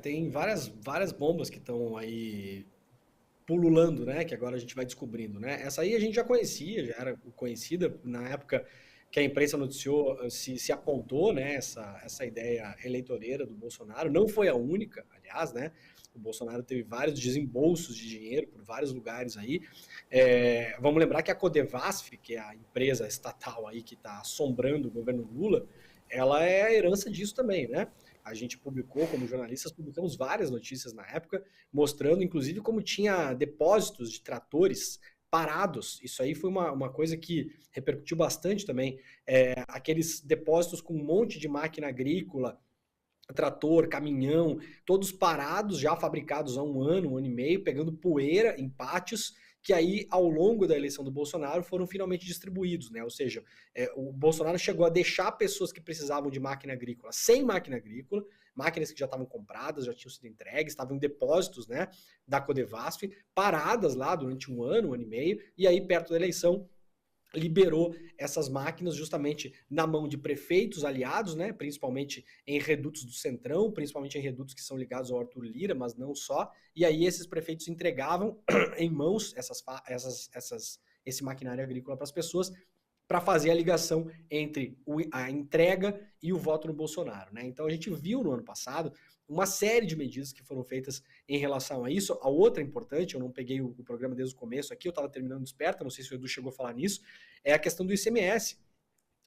Tem várias bombas que estão aí pululando, né? Que agora a gente vai descobrindo, né? Essa aí a gente já conhecia, já era conhecida na época que a imprensa noticiou, se apontou, né? Essa ideia eleitoreira do Bolsonaro. Não foi a única, aliás, né? O Bolsonaro teve vários desembolsos de dinheiro por vários lugares aí. Vamos lembrar que a Codevasf, que é a empresa estatal aí que está assombrando o governo Lula, ela é a herança disso também, né? A gente publicou, como jornalistas, publicamos várias notícias na época, mostrando, inclusive, como tinha depósitos de tratores parados. Isso aí foi uma coisa que repercutiu bastante também. Aqueles depósitos com um monte de máquina agrícola, trator, caminhão, todos parados, já fabricados há um ano e meio, pegando poeira em pátios, que aí, ao longo da eleição do Bolsonaro, foram finalmente distribuídos, né? Ou seja, o Bolsonaro chegou a deixar pessoas que precisavam de máquina agrícola sem máquina agrícola, máquinas que já estavam compradas, já tinham sido entregues, estavam em depósitos, né, da Codevasf, paradas lá durante um ano e meio, e aí, perto da eleição, liberou essas máquinas justamente na mão de prefeitos aliados, né, principalmente em redutos do Centrão, principalmente em redutos que são ligados ao Arthur Lira, mas não só, e aí esses prefeitos entregavam em mãos esse maquinário agrícola para as pessoas, para fazer a ligação entre a entrega e o voto no Bolsonaro, né? Então a gente viu no ano passado uma série de medidas que foram feitas em relação a isso. A outra importante, eu não peguei o programa desde o começo aqui, eu estava terminando Desperta, não sei se o Edu chegou a falar nisso, é a questão do ICMS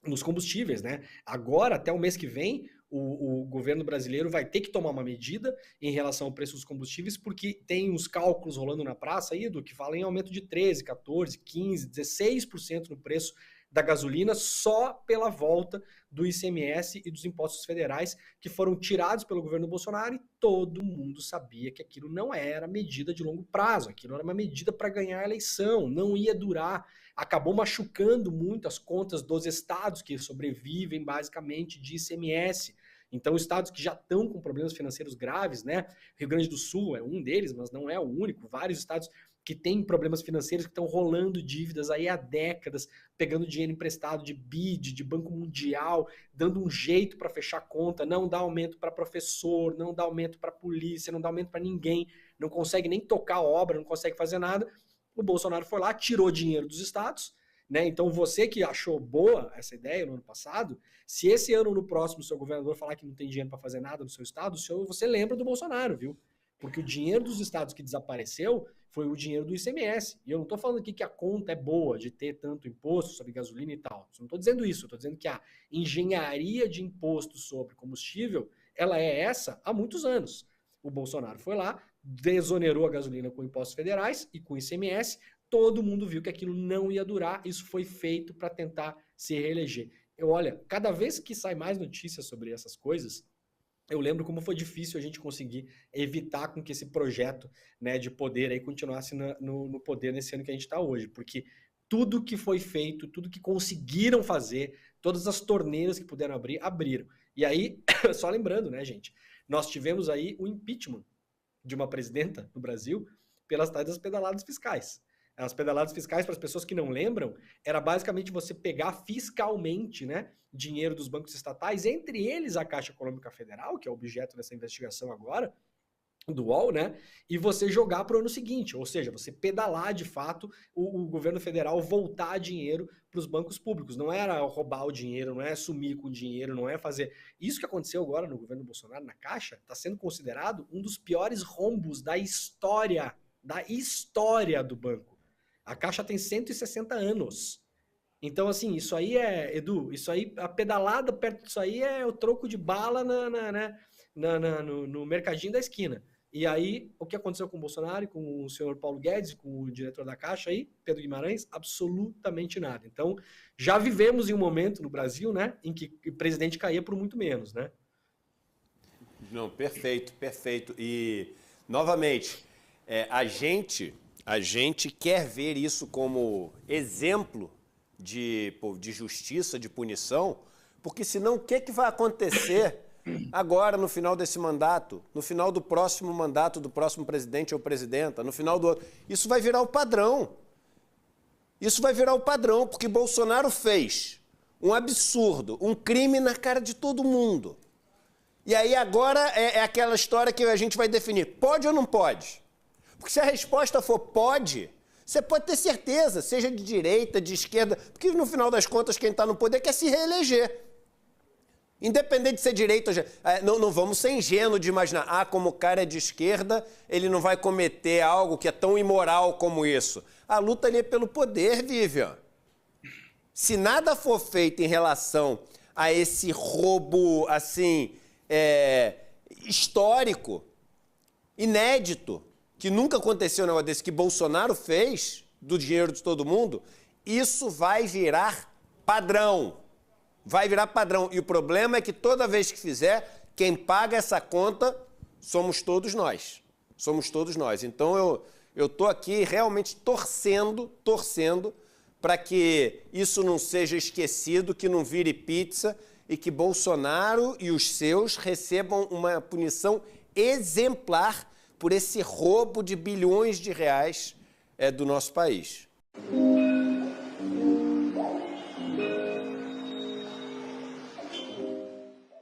nos combustíveis, né? Agora, até o mês que vem, o governo brasileiro vai ter que tomar uma medida em relação ao preço dos combustíveis, porque tem uns cálculos rolando na praça aí, do que falam em aumento de 13, 14, 15, 16% no preço da gasolina só pela volta do ICMS e dos impostos federais que foram tirados pelo governo Bolsonaro, e todo mundo sabia que aquilo não era medida de longo prazo, aquilo era uma medida para ganhar a eleição, não ia durar, acabou machucando muito as contas dos estados que sobrevivem basicamente de ICMS. Então, estados que já estão com problemas financeiros graves, né? Rio Grande do Sul é um deles, mas não é o único. Vários estados que têm problemas financeiros, que estão rolando dívidas aí há décadas, pegando dinheiro emprestado de BID, de Banco Mundial, dando um jeito para fechar conta, não dá aumento para professor, não dá aumento para polícia, não dá aumento para ninguém, não consegue nem tocar a obra, não consegue fazer nada. O Bolsonaro foi lá, tirou dinheiro dos estados, né? Então você que achou boa essa ideia no ano passado, se esse ano ou no próximo o seu governador falar que não tem dinheiro para fazer nada no seu estado, você lembra do Bolsonaro, viu? Porque o dinheiro dos estados que desapareceu foi o dinheiro do ICMS. E eu não estou falando aqui que a conta é boa de ter tanto imposto sobre gasolina e tal. Eu não estou dizendo isso. Eu estou dizendo que a engenharia de imposto sobre combustível, ela é essa há muitos anos. O Bolsonaro foi lá, desonerou a gasolina com impostos federais e com ICMS. Todo mundo viu que aquilo não ia durar. Isso foi feito para tentar se reeleger. Olha, cada vez que sai mais notícias sobre essas coisas, eu lembro como foi difícil a gente conseguir evitar com que esse projeto, né, de poder aí continuasse no poder nesse ano que a gente está hoje, porque tudo que foi feito, tudo que conseguiram fazer, todas as torneiras que puderam abrir, abriram. E aí, só lembrando, né, gente, nós tivemos aí o impeachment de uma presidenta no Brasil pelas tais das pedaladas fiscais. As pedaladas fiscais, para as pessoas que não lembram, era basicamente você pegar fiscalmente, né, dinheiro dos bancos estatais, entre eles a Caixa Econômica Federal, que é objeto dessa investigação agora, do UOL, né, e você jogar para o ano seguinte, ou seja, você pedalar de fato o governo federal voltar dinheiro para os bancos públicos. Não era roubar o dinheiro, não é sumir com o dinheiro, não é fazer... Isso que aconteceu agora no governo Bolsonaro, na Caixa, está sendo considerado um dos piores rombos da história do banco. A Caixa tem 160 anos. Então, assim, isso aí Edu, isso aí, a pedalada perto disso aí é o troco de bala no mercadinho da esquina. E aí, o que aconteceu com o Bolsonaro, com o senhor Paulo Guedes, com o diretor da Caixa aí, Pedro Guimarães? Absolutamente nada. Então, já vivemos em um momento no Brasil, né, em que o presidente caía por muito menos, né? Não, perfeito, perfeito. E, novamente, a gente quer ver isso como exemplo de justiça, de punição, porque senão o que vai acontecer agora no final desse mandato, no final do próximo mandato do próximo presidente ou presidenta, no final do outro? Isso vai virar o padrão. Isso vai virar o padrão, porque Bolsonaro fez um absurdo, um crime na cara de todo mundo. E aí agora é aquela história que a gente vai definir, pode ou não pode? Porque se a resposta for pode, você pode ter certeza, seja de direita, de esquerda, porque no final das contas quem está no poder quer se reeleger. Independente de ser direita ou não vamos ser ingênuos de imaginar, como o cara é de esquerda, ele não vai cometer algo que é tão imoral como isso. A luta ali é pelo poder, Vivian. Se nada for feito em relação a esse roubo, assim, histórico, inédito, que nunca aconteceu um negócio desse, que Bolsonaro fez, do dinheiro de todo mundo, isso vai virar padrão. Vai virar padrão. E o problema é que toda vez que fizer, quem paga essa conta somos todos nós. Somos todos nós. Então eu estou aqui realmente torcendo para que isso não seja esquecido, que não vire pizza e que Bolsonaro e os seus recebam uma punição exemplar por esse roubo de bilhões de reais do nosso país.